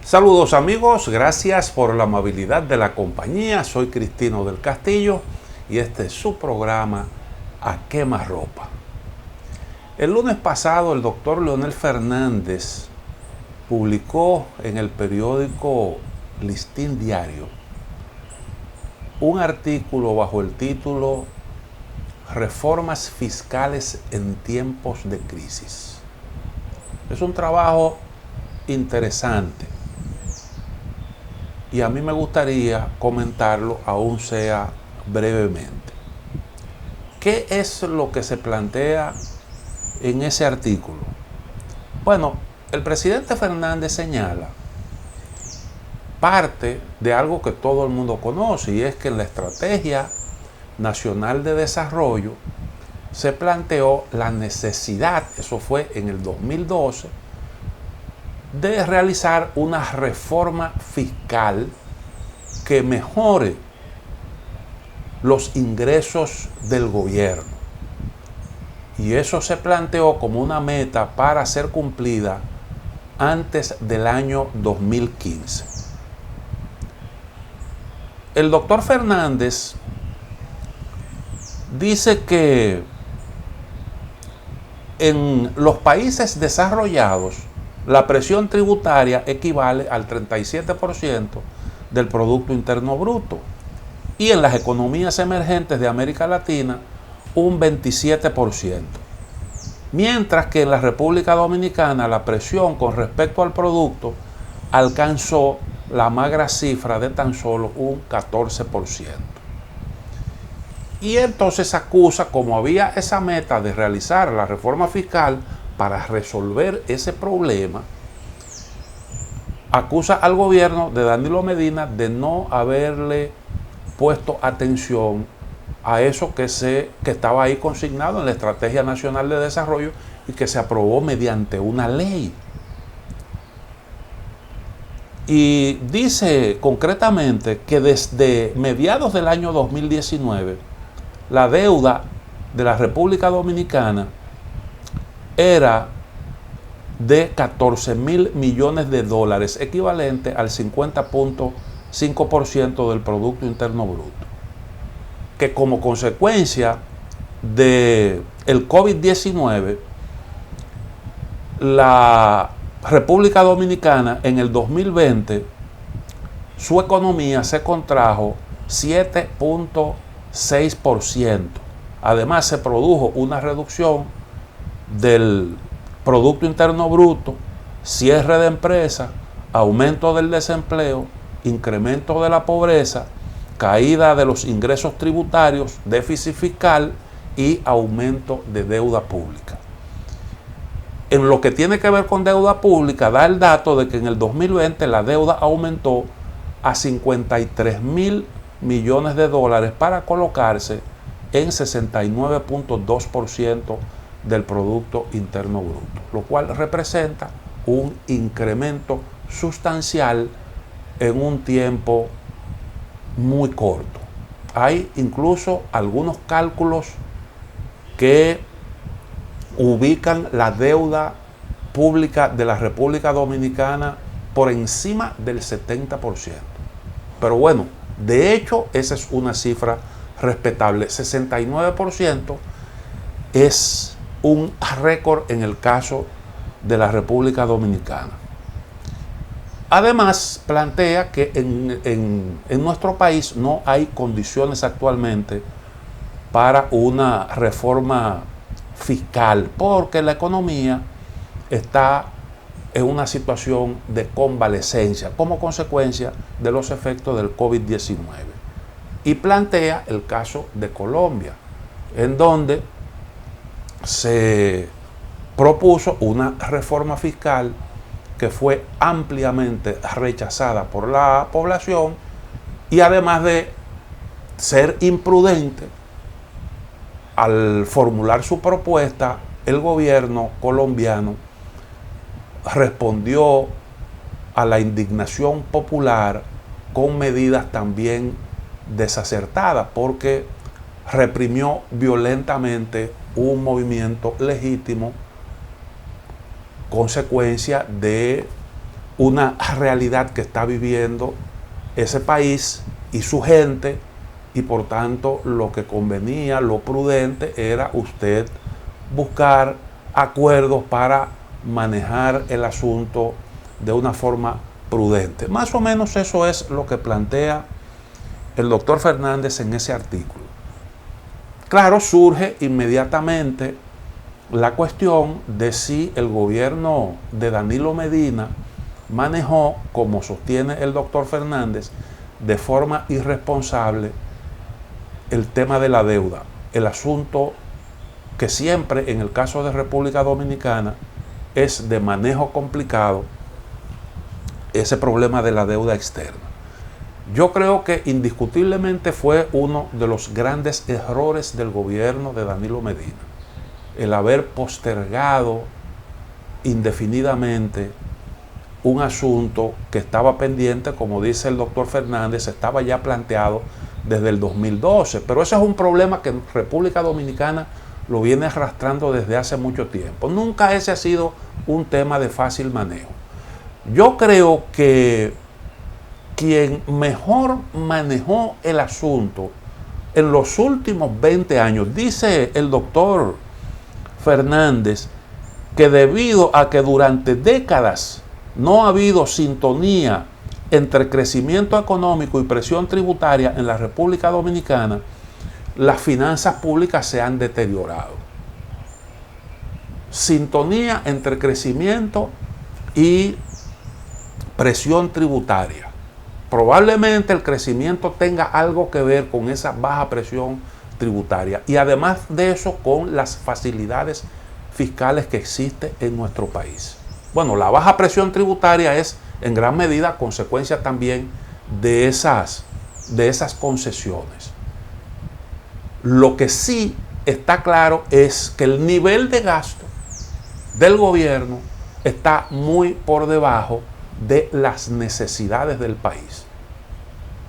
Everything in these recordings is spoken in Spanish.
Saludos amigos, gracias por la amabilidad de la compañía. Soy Cristino del Castillo y este es su programa A Quemarropa. El lunes pasado el doctor Leonel Fernández publicó en el periódico Listín Diario un artículo bajo el título Reformas fiscales en tiempos de crisis. Es un trabajo interesante y a mí me gustaría comentarlo, aún sea brevemente. ¿Qué es lo que se plantea en ese artículo? Bueno, el presidente Fernández señala parte de algo que todo el mundo conoce, y es que en la Estrategia Nacional de Desarrollo se planteó la necesidad, eso fue en el 2012, de realizar una reforma fiscal que mejore los ingresos del gobierno. Y eso se planteó como una meta para ser cumplida antes del año 2015. El doctor Fernández dice que en los países desarrollados la presión tributaria equivale al 37% del Producto Interno Bruto y en las economías emergentes de América Latina un 27%. Mientras que en la República Dominicana la presión con respecto al producto alcanzó la magra cifra de tan solo un 14%. Y entonces acusa, como había esa meta de realizar la reforma fiscal para resolver ese problema, acusa al gobierno de Danilo Medina de no haberle puesto atención a eso que estaba ahí consignado en la Estrategia Nacional de Desarrollo y que se aprobó mediante una ley. Y dice concretamente que desde mediados del año 2019 la deuda de la República Dominicana era de 14,000 millones de dólares, equivalente al 50.5% del Producto Interno Bruto, que como consecuencia del COVID-19, la República Dominicana en el 2020, su economía se contrajo 7.6%. Además, se produjo una reducción del Producto Interno Bruto, cierre de empresas, aumento del desempleo, incremento de la pobreza, caída de los ingresos tributarios, déficit fiscal y aumento de deuda pública. En lo que tiene que ver con deuda pública, da el dato de que en el 2020 la deuda aumentó a 53,000 millones de dólares para colocarse en 69.2% del Producto Interno Bruto, lo cual representa un incremento sustancial en un tiempo muy corto. Hay incluso algunos cálculos que ubican la deuda pública de la República Dominicana por encima del 70%. Pero bueno, de hecho, esa es una cifra respetable. 69% es un récord en el caso de la República Dominicana. Además, plantea que en nuestro país no hay condiciones actualmente para una reforma fiscal, porque la economía está en una situación de convalecencia como consecuencia de los efectos del COVID-19. Y plantea el caso de Colombia, en donde se propuso una reforma fiscal que fue ampliamente rechazada por la población, y además de ser imprudente al formular su propuesta, el gobierno colombiano respondió a la indignación popular con medidas también desacertadas, porque reprimió violentamente un movimiento legítimo consecuencia de una realidad que está viviendo ese país y su gente, y por tanto lo que convenía, lo prudente, era usted buscar acuerdos para manejar el asunto de una forma prudente. Más o menos eso es lo que plantea el doctor Fernández en ese artículo. Claro, surge inmediatamente la cuestión de si el gobierno de Danilo Medina manejó, como sostiene el doctor Fernández, de forma irresponsable el tema de la deuda, el asunto que siempre en el caso de República Dominicana es de manejo complicado, ese problema de la deuda externa. Yo creo que indiscutiblemente fue uno de los grandes errores del gobierno de Danilo Medina, el haber postergado indefinidamente un asunto que estaba pendiente, como dice el doctor Fernández, estaba ya planteado desde el 2012, pero ese es un problema que República Dominicana lo viene arrastrando desde hace mucho tiempo. Nunca ese ha sido un tema de fácil manejo. Yo creo que quien mejor manejó el asunto en los últimos 20 años, dice el doctor Fernández, que debido a que durante décadas no ha habido sintonía entre crecimiento económico y presión tributaria en la República Dominicana, las finanzas públicas se han deteriorado. Sintonía entre crecimiento y presión tributaria. Probablemente el crecimiento tenga algo que ver con esa baja presión tributaria y además de eso con las facilidades fiscales que existen en nuestro país. Bueno, la baja presión tributaria es en gran medida consecuencia también de esas concesiones. Lo que sí está claro es que el nivel de gasto del gobierno está muy por debajo de las necesidades del país.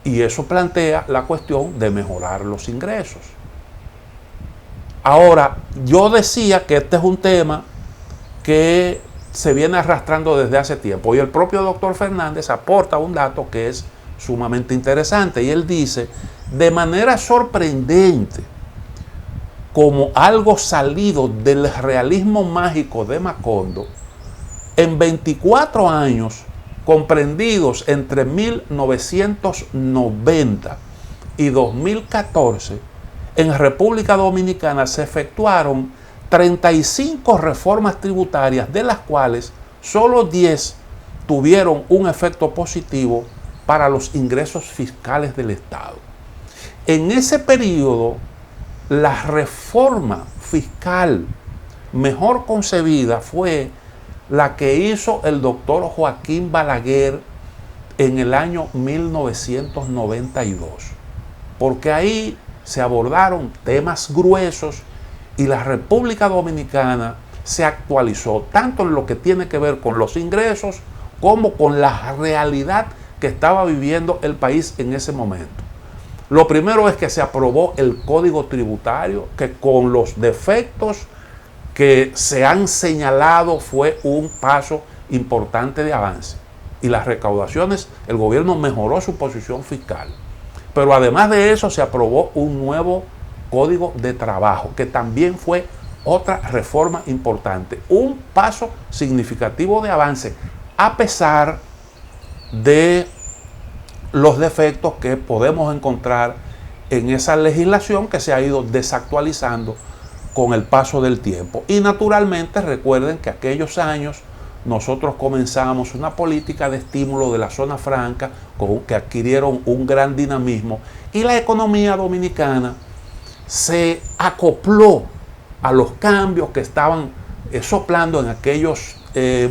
Y eso plantea la cuestión de mejorar los ingresos. Ahora, yo decía que este es un tema que se viene arrastrando desde hace tiempo y el propio doctor Fernández aporta un dato que es sumamente interesante y él dice, de manera sorprendente, como algo salido del realismo mágico de Macondo, en 24 años comprendidos entre 1990 y 2014, en República Dominicana se efectuaron 35 reformas tributarias, de las cuales solo 10 tuvieron un efecto positivo para los ingresos fiscales del Estado. En ese periodo, la reforma fiscal mejor concebida fue la que hizo el doctor Joaquín Balaguer en el año 1992, porque ahí se abordaron temas gruesos y la República Dominicana se actualizó tanto en lo que tiene que ver con los ingresos como con la realidad que estaba viviendo el país en ese momento. Lo primero es que se aprobó el Código Tributario, que con los defectos que se han señalado fue un paso importante de avance. Y las recaudaciones, el gobierno mejoró su posición fiscal. Pero además de eso se aprobó un nuevo Código de Trabajo, que también fue otra reforma importante. Un paso significativo de avance, a pesar de los defectos que podemos encontrar en esa legislación que se ha ido desactualizando con el paso del tiempo. Y naturalmente recuerden que aquellos años nosotros comenzamos una política de estímulo de la zona franca que adquirieron un gran dinamismo y la economía dominicana se acopló a los cambios que estaban soplando en aquellos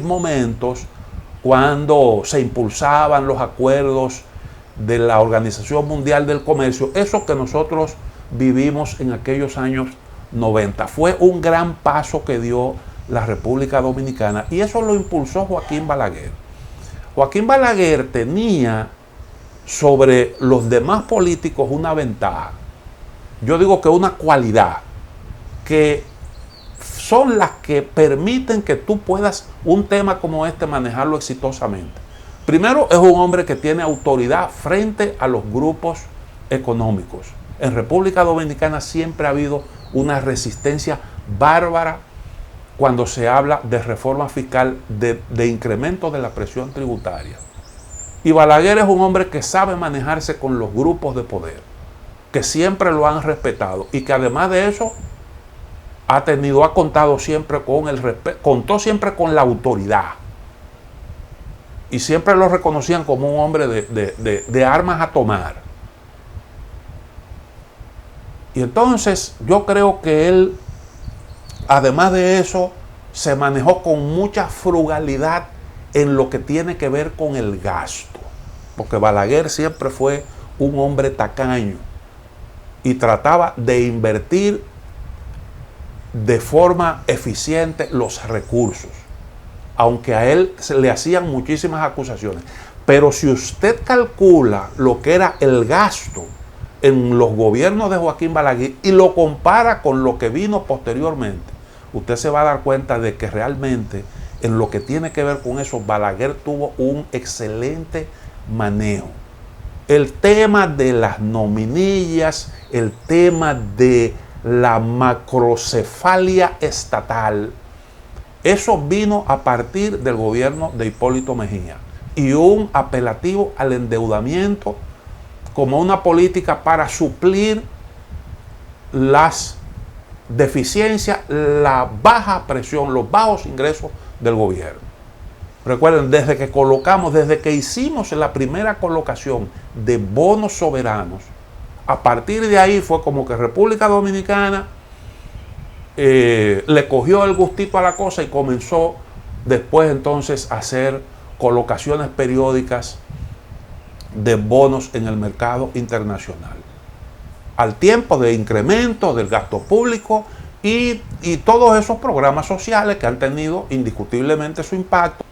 momentos cuando se impulsaban los acuerdos de la Organización Mundial del Comercio. Eso que nosotros vivimos en aquellos años 90 fue un gran paso que dio la República Dominicana y eso lo impulsó Joaquín Balaguer. Joaquín Balaguer tenía sobre los demás políticos una ventaja, yo digo que una cualidad, que son las que permiten que tú puedas un tema como este manejarlo exitosamente. Primero, es un hombre que tiene autoridad frente a los grupos económicos. En República Dominicana siempre ha habido una resistencia bárbara cuando se habla de reforma fiscal, de incremento de la presión tributaria. Y Balaguer es un hombre que sabe manejarse con los grupos de poder, que siempre lo han respetado y que además de eso ha contado siempre con el respeto, contó siempre con la autoridad. Y siempre lo reconocían como un hombre de armas a tomar. Y entonces yo creo que él, además de eso, se manejó con mucha frugalidad en lo que tiene que ver con el gasto. Porque Balaguer siempre fue un hombre tacaño y trataba de invertir de forma eficiente los recursos, aunque a él se le hacían muchísimas acusaciones. Pero si usted calcula lo que era el gasto en los gobiernos de Joaquín Balaguer y lo compara con lo que vino posteriormente, usted se va a dar cuenta de que realmente en lo que tiene que ver con eso, Balaguer tuvo un excelente manejo. El tema de las nominillas, el tema de la macrocefalia estatal, eso vino a partir del gobierno de Hipólito Mejía y un apelativo al endeudamiento como una política para suplir las deficiencias, la baja presión, los bajos ingresos del gobierno. Recuerden, desde que hicimos la primera colocación de bonos soberanos, a partir de ahí fue como que República Dominicana le cogió el gustito a la cosa y comenzó después entonces a hacer colocaciones periódicas de bonos en el mercado internacional, al tiempo de incremento del gasto público y todos esos programas sociales que han tenido indiscutiblemente su impacto.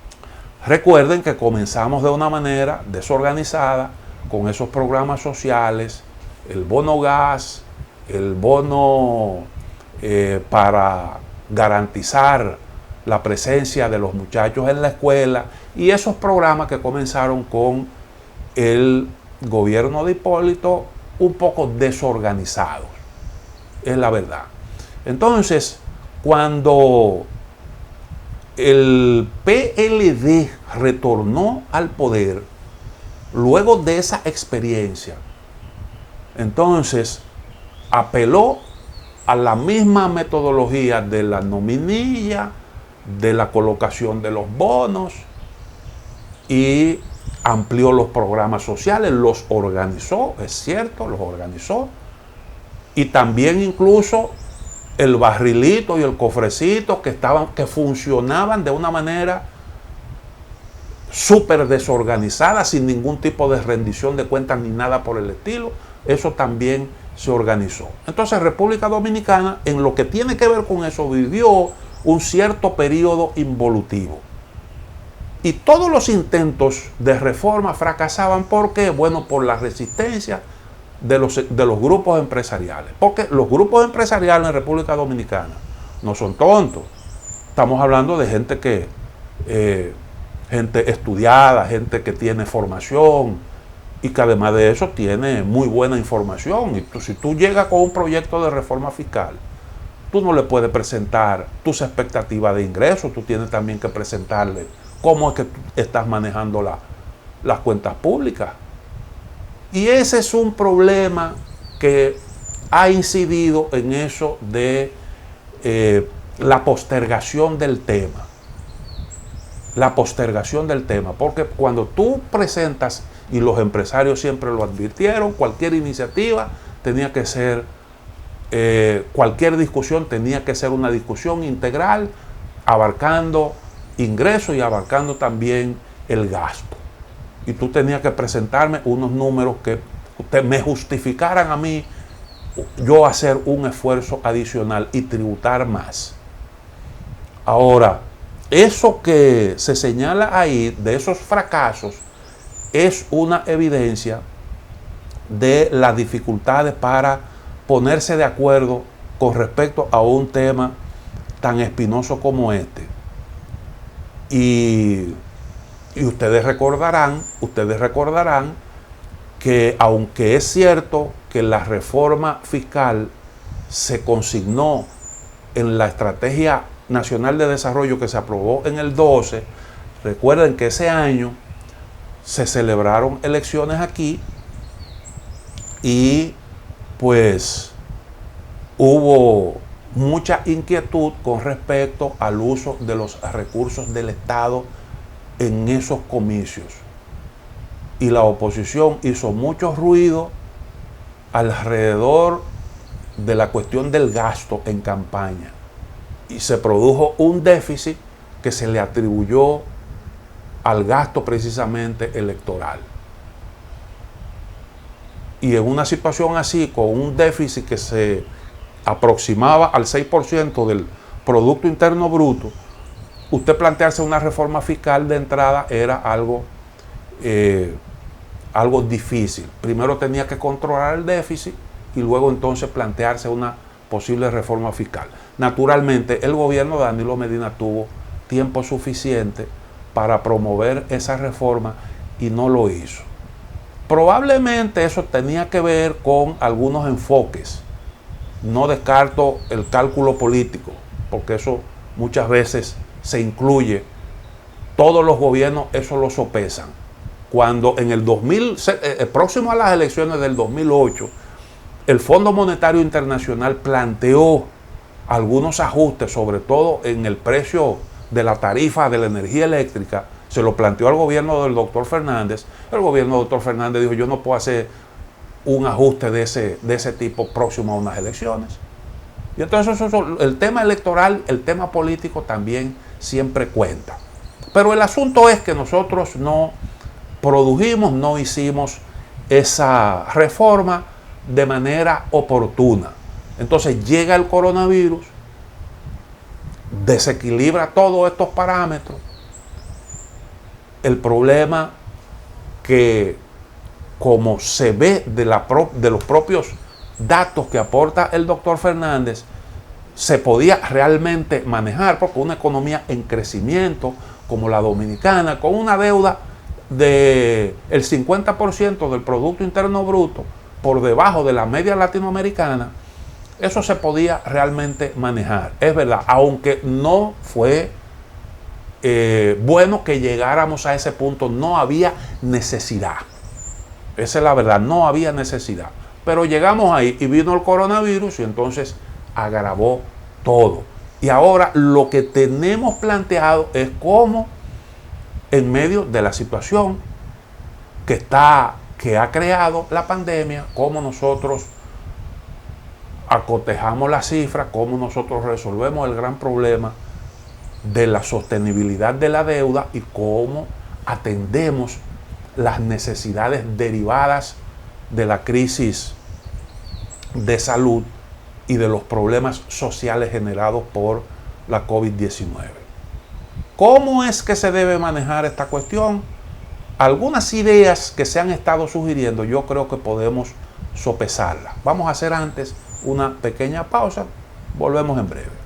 Recuerden que comenzamos de una manera desorganizada con esos programas sociales, el bono gas, el bono para garantizar la presencia de los muchachos en la escuela y esos programas que comenzaron con el gobierno de Hipólito un poco desorganizados, es la verdad. Entonces, cuando el PLD retornó al poder, luego de esa experiencia, entonces apeló a la misma metodología de la nominilla, de la colocación de los bonos y amplió los programas sociales, los organizó, es cierto, los organizó, y también incluso el barrilito y el cofrecito que funcionaban de una manera súper desorganizada, sin ningún tipo de rendición de cuentas ni nada por el estilo, eso también se organizó. Entonces República Dominicana, en lo que tiene que ver con eso, vivió un cierto periodo involutivo. Y todos los intentos de reforma fracasaban. ¿Por qué? Bueno, por la resistencia de los grupos empresariales. Porque los grupos empresariales en República Dominicana no son tontos. Estamos hablando de gente gente estudiada, gente que tiene formación y que además de eso tiene muy buena información. Y si tú llegas con un proyecto de reforma fiscal, tú no le puedes presentar tus expectativas de ingresos, tú tienes también que presentarle cómo es que tú estás manejando las cuentas públicas. Y ese es un problema que ha incidido en eso de la postergación del tema. La postergación del tema, porque cuando tú presentas, y los empresarios siempre lo advirtieron, cualquier iniciativa tenía que ser, cualquier discusión tenía que ser una discusión integral, abarcando ingresos y abarcando también el gasto. Y tú tenías que presentarme unos números que me justificaran a mí yo hacer un esfuerzo adicional y tributar más. Ahora, eso que se señala ahí, de esos fracasos, es una evidencia de las dificultades para ponerse de acuerdo con respecto a un tema tan espinoso como este. Y Y ustedes recordarán que aunque es cierto que la reforma fiscal se consignó en la Estrategia Nacional de Desarrollo que se aprobó en el 12, recuerden que ese año se celebraron elecciones aquí y pues hubo mucha inquietud con respecto al uso de los recursos del Estado en esos comicios. Y la oposición hizo mucho ruido alrededor de la cuestión del gasto en campaña. Y se produjo un déficit que se le atribuyó al gasto precisamente electoral. Y en una situación así, con un déficit que se aproximaba al 6% del Producto Interno Bruto, usted plantearse una reforma fiscal de entrada era algo difícil. Primero tenía que controlar el déficit y luego entonces plantearse una posible reforma fiscal. Naturalmente, el gobierno de Danilo Medina tuvo tiempo suficiente para promover esa reforma y no lo hizo. Probablemente eso tenía que ver con algunos enfoques. No descarto el cálculo político, porque eso muchas veces se incluye. Todos los gobiernos eso lo sopesan. Cuando en el 2000, próximo a las elecciones del 2008, el Fondo Monetario Internacional planteó algunos ajustes, sobre todo en el precio de la tarifa de la energía eléctrica, se lo planteó al gobierno del doctor Fernández. El gobierno del doctor Fernández dijo, yo no puedo hacer un ajuste de ese tipo próximo a unas elecciones. Y entonces el tema electoral, el tema político también siempre cuenta. Pero el asunto es que nosotros no produjimos, no hicimos esa reforma de manera oportuna. Entonces llega el coronavirus, desequilibra todos estos parámetros. El problema que, como se ve de los propios datos que aporta el doctor Fernández, se podía realmente manejar, porque una economía en crecimiento como la dominicana, con una deuda del 50% del Producto Interno Bruto por debajo de la media latinoamericana, eso se podía realmente manejar. Es verdad, aunque no fue bueno que llegáramos a ese punto, no había necesidad. Esa es la verdad, no había necesidad. Pero llegamos ahí y vino el coronavirus y entonces agravó todo. Y ahora lo que tenemos planteado es cómo, en medio de la situación que ha creado la pandemia, cómo nosotros acotejamos la cifra, cómo nosotros resolvemos el gran problema de la sostenibilidad de la deuda y cómo atendemos las necesidades derivadas de la crisis de salud y de los problemas sociales generados por la COVID-19. ¿Cómo es que se debe manejar esta cuestión? Algunas ideas que se han estado sugiriendo, yo creo que podemos sopesarlas. Vamos a hacer antes una pequeña pausa, volvemos en breve.